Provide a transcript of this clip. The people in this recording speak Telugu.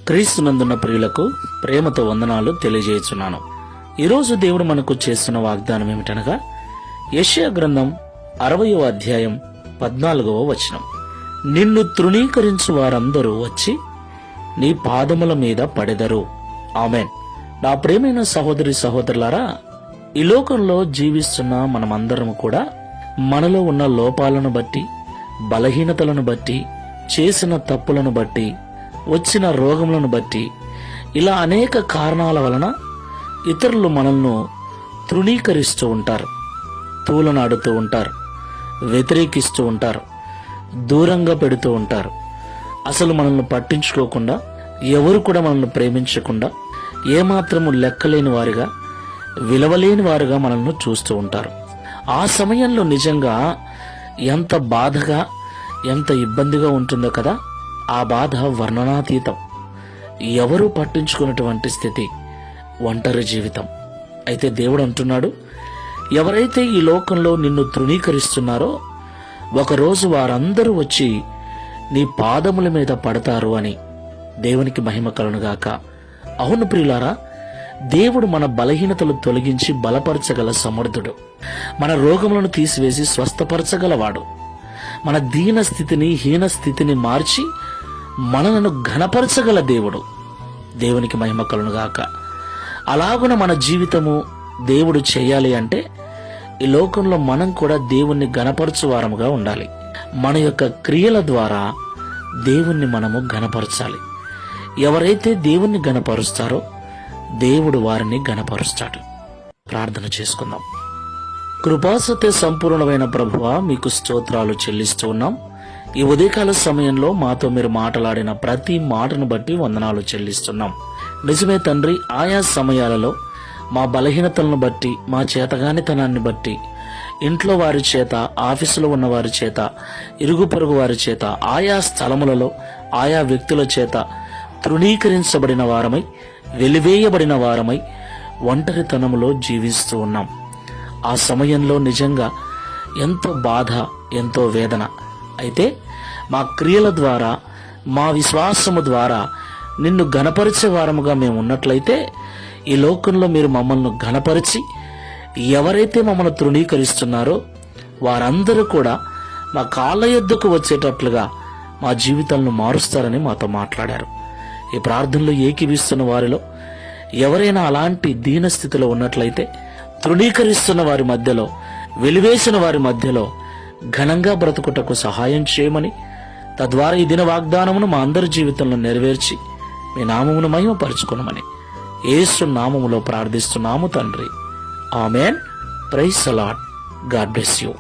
క్రీస్తునందున్న ప్రియులకు ప్రేమతో వందనాలు తెలియజేయుచున్నాను. ఈరోజు దేవుడు మనకు చేస్తున్న వాగ్దానం ఏమిటనగా యెషయా గ్రంథం 60వ అధ్యాయం 14వ వచనం. నిన్ను తృణీకరించు వారందరూ వచ్చి నీ పాదముల మీద పడెదరు. ఆమెన్. నా ప్రేమైన సహోదరి సహోదరులారా, ఈ లోకంలో జీవిస్తున్న మనమందరం కూడా మనలో ఉన్న లోపాలను బట్టి, బలహీనతలను బట్టి, చేసిన తప్పులను బట్టి, వచ్చిన రోగములను బట్టి, ఇలా అనేక కారణాల వలన ఇతరులు మనల్ని తృణీకరిస్తూ ఉంటారు, తూలనాడుతూ ఉంటారు, వ్యతిరేకిస్తూ ఉంటారు, దూరంగా పెడుతూ ఉంటారు. అసలు మనల్ని పట్టించుకోకుండా, ఎవరు కూడా మనల్ని ప్రేమించకుండా, ఏమాత్రము లెక్కలేని వారిగా, విలువలేని వారుగా మనల్ని చూస్తూ ఉంటారు. ఆ సమయంలో నిజంగా ఎంత బాధగా, ఎంత ఇబ్బందిగా ఉంటుందో కదా. ఆ బాధ వర్ణనాతీతం. ఎవరూ పట్టించుకున్నటువంటి స్థితి, ఒంటరి జీవితం. అయితే దేవుడు అంటున్నాడు, ఎవరైతే ఈ లోకంలో నిన్ను తృణీకరిస్తున్నారో ఒకరోజు వారందరూ వచ్చి నీ పాదముల మీద పడతారు అని. దేవునికి మహిమ కలుగునుగాక. అవును ప్రియులారా, దేవుడు మన బలహీనతలు తొలగించి బలపరచగల సమర్థుడు. మన రోగములను తీసివేసి స్వస్థపరచగలవాడు. మన దీన స్థితిని, హీన స్థితిని మార్చి మనలను ఘనపరచగల దేవుడు. దేవునికి మహిమ కలుగునుగాక. అలాగున మన జీవితము దేవుడు చేయాలి అంటే ఈ లోకంలో మనం కూడా దేవుణ్ణి ఘనపరచు వారముగా ఉండాలి. మన యొక్క క్రియల ద్వారా దేవుణ్ణి మనము ఘనపరచాలి. ఎవరైతే దేవుణ్ణి ఘనపరుస్తారో దేవుడు వారిని ఘనపరుస్తాడు. ప్రార్థన చేసుకుందాం. కృపాసత్య సంపూర్ణమైన ప్రభువా, మీకు స్తోత్రాలు చెల్లిస్తూ ఉన్నాం. ఈ ఉదయకాల సమయంలో మాతో మీరు మాట్లాడిన ప్రతి మాటను బట్టి వందనాలు చెల్లిస్తున్నాం. నిజమే తండ్రి, ఆయా సమయాలలో మా బలహీనతలను బట్టి, మా చేతగానితనాన్ని బట్టి, ఇంట్లో వారి చేత, ఆఫీసులో ఉన్న వారి చేత, ఇరుగు పొరుగు వారి చేత, ఆయా స్థలములలో ఆయా వ్యక్తుల చేత తృణీకరించబడిన వారమై, వెలివేయబడిన వారమై ఒంటరితనములో జీవిస్తూ ఉన్నాం. ఆ సమయంలో నిజంగా ఎంతో బాధ, ఎంతో వేదన. అయితే మా క్రియల ద్వారా, మా విశ్వాసము ద్వారా నిన్ను ఘనపరిచే వారముగా మేము ఉన్నట్లయితే ఈ లోకంలో మీరు మమ్మల్ని ఘనపరిచి, ఎవరైతే మమ్మల్ని తృణీకరిస్తున్నారో వారందరూ కూడా మా కాళ్ళ యొద్దకు వచ్చేటట్లుగా మా జీవితాలను మారుస్తారని మాతో మాట్లాడారు. ఈ ప్రార్థనలో ఏకీవిస్తున్న వారిలో ఎవరైనా అలాంటి దీనస్థితిలో ఉన్నట్లయితే, తృణీకరిస్తున్న వారి మధ్యలో, వెలివేసిన వారి మధ్యలో ఘనంగా బ్రతుకుటకు సహాయం చేయమని, తద్వారా ఈ దిన వాగ్దానమును మా అందరి జీవితంలో నెరవేర్చి మీ నామమును మహిమపరచుకొనమని యేసు నామములో ప్రార్థిస్తున్నాము తండ్రి. Amen. Praise the Lord. God bless you.